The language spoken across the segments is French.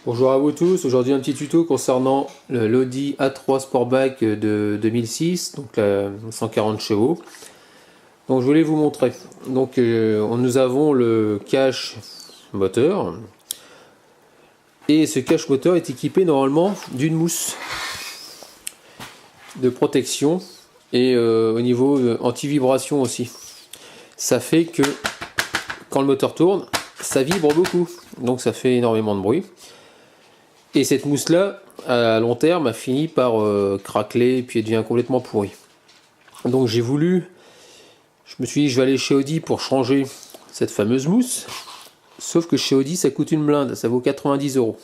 Bonjour à vous tous, aujourd'hui un petit tuto concernant l'Audi A3 Sportback de 2006, donc la 140 chevaux. Donc je voulais vous montrer. Donc nous avons le cache moteur et ce cache moteur est équipé normalement d'une mousse de protection et au niveau anti-vibration aussi. Ça fait que quand le moteur tourne, ça vibre beaucoup, donc ça fait énormément de bruit. Et cette mousse là, à long terme, a fini par craqueler et puis elle devient complètement pourrie. Donc je me suis dit je vais aller chez Audi pour changer cette fameuse mousse. Sauf que chez Audi ça coûte une blinde, ça vaut 90 €.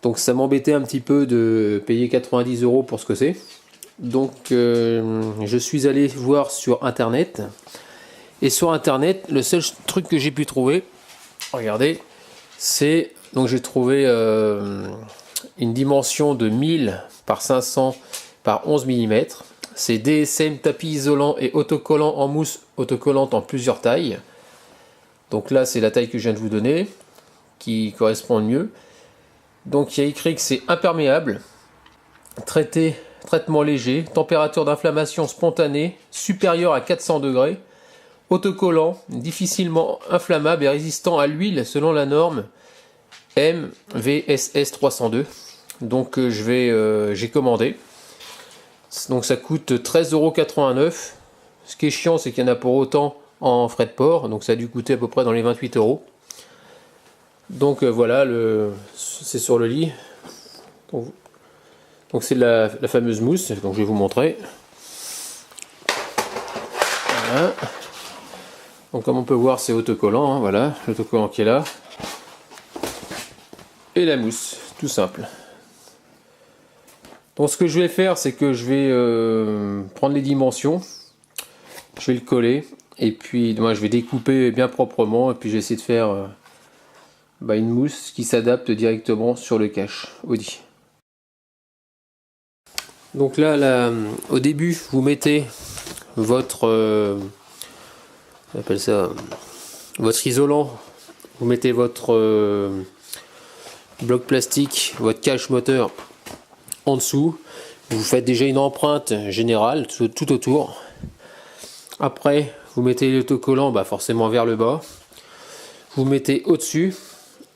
Donc ça m'embêtait un petit peu de payer 90 € pour ce que c'est. Donc je suis allé voir sur internet. Et sur internet, le seul truc que j'ai pu trouver, regardez, c'est... Donc j'ai trouvé une dimension de 1000 par 500 par 11 mm. C'est DSM tapis isolant et autocollant en mousse autocollante en plusieurs tailles. Donc là c'est la taille que je viens de vous donner qui correspond le mieux. Donc il y a écrit que c'est imperméable, traitement léger, température d'inflammation spontanée supérieure à 400 degrés, autocollant, difficilement inflammable et résistant à l'huile selon la norme MVSS 302. Donc j'ai commandé. Donc ça coûte 13,89 €. Ce qui est chiant, c'est qu'il y en a pour autant en frais de port. Donc ça a dû coûter à peu près dans les 28 €. Donc voilà, c'est sur le lit. Donc c'est la fameuse mousse. Donc je vais vous montrer. Voilà. Donc comme on peut voir, c'est autocollant. Hein, voilà, l'autocollant qui est là. Et la mousse, tout simple. Donc ce que je vais faire, c'est que je vais prendre les dimensions, je vais le coller, et puis moi je vais découper bien proprement, et puis je vais essayer de faire une mousse qui s'adapte directement sur le cache Audi. Donc là, au début, vous mettez votre, on appelle ça, votre isolant, vous mettez votre bloc plastique, votre cache moteur en dessous. Vous faites déjà une empreinte générale tout autour. Après vous mettez l'autocollant forcément vers le bas, vous mettez au dessus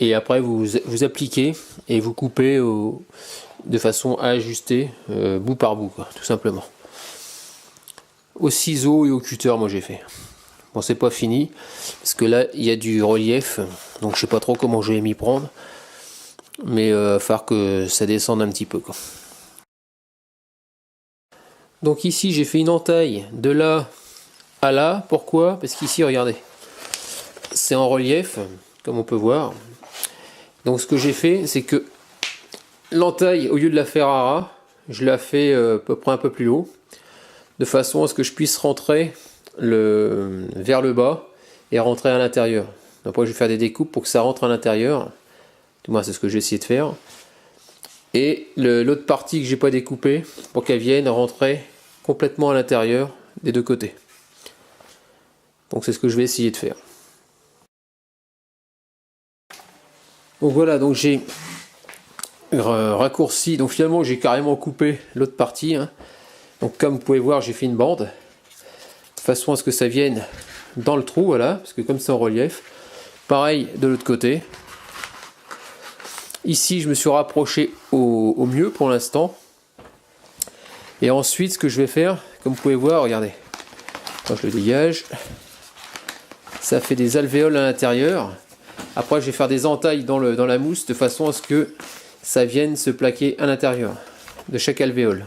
et après vous appliquez et vous coupez de façon à ajuster bout par bout, tout simplement. Au ciseau et au cutter, moi j'ai fait. Bon, c'est pas fini parce que là il y a du relief, donc je sais pas trop comment je vais m'y prendre. Mais il va falloir que ça descende un petit peu, quoi. Donc ici j'ai fait une entaille de là à là. Pourquoi? Parce qu'ici regardez, c'est en relief comme on peut voir. Donc ce que j'ai fait, c'est que l'entaille, au lieu de la faire à ras, je la fais à peu près un peu plus haut, de façon à ce que je puisse rentrer vers le bas et rentrer à l'intérieur. Après je vais faire des découpes pour que ça rentre à l'intérieur. Moi c'est ce que j'ai essayé de faire. Et l'autre partie que j'ai pas découpée pour qu'elle vienne rentrer complètement à l'intérieur des deux côtés. Donc c'est ce que je vais essayer de faire. Donc voilà, donc j'ai raccourci, donc finalement j'ai carrément coupé l'autre partie. Hein. Donc comme vous pouvez voir, j'ai fait une bande de façon à ce que ça vienne dans le trou, voilà, parce que comme c'est en relief. Pareil de l'autre côté. Ici, je me suis rapproché au mieux pour l'instant. Et ensuite, ce que je vais faire, comme vous pouvez voir, regardez, quand je le dégage, ça fait des alvéoles à l'intérieur. Après, je vais faire des entailles dans la mousse de façon à ce que ça vienne se plaquer à l'intérieur de chaque alvéole.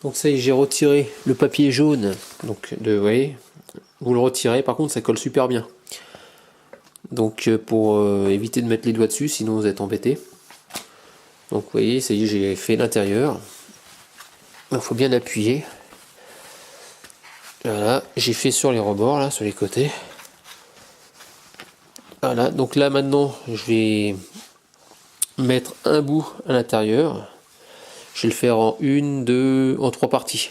Donc ça y est, j'ai retiré le papier jaune. Donc, vous voyez, vous le retirez. Par contre, ça colle super bien. Donc pour éviter de mettre les doigts dessus, sinon vous êtes embêté. Donc vous voyez, ça y est, j'ai fait l'intérieur. Il faut bien appuyer. Voilà, j'ai fait sur les rebords, là, sur les côtés. Voilà, donc là maintenant, je vais mettre un bout à l'intérieur. Je vais le faire en 3 parties.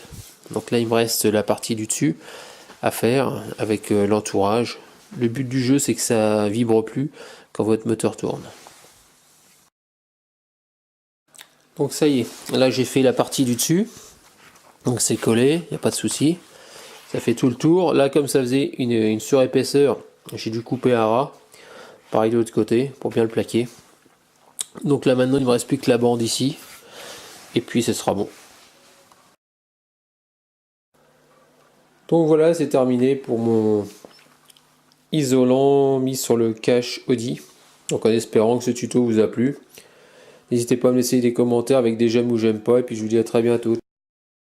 Donc là, il me reste la partie du dessus à faire avec l'entourage. Le but du jeu, c'est que ça vibre plus quand votre moteur tourne. Donc ça y est, là j'ai fait la partie du dessus. Donc c'est collé, il n'y a pas de souci. Ça fait tout le tour. Là, comme ça faisait une surépaisseur, j'ai dû couper un ras. Pareil de l'autre côté, pour bien le plaquer. Donc là maintenant, il ne me reste plus que la bande ici. Et puis ce sera bon. Donc voilà, c'est terminé pour mon isolant mis sur le cache Audi. Donc en espérant que ce tuto vous a plu. N'hésitez pas à me laisser des commentaires avec des j'aime ou j'aime pas. Et puis je vous dis à très bientôt.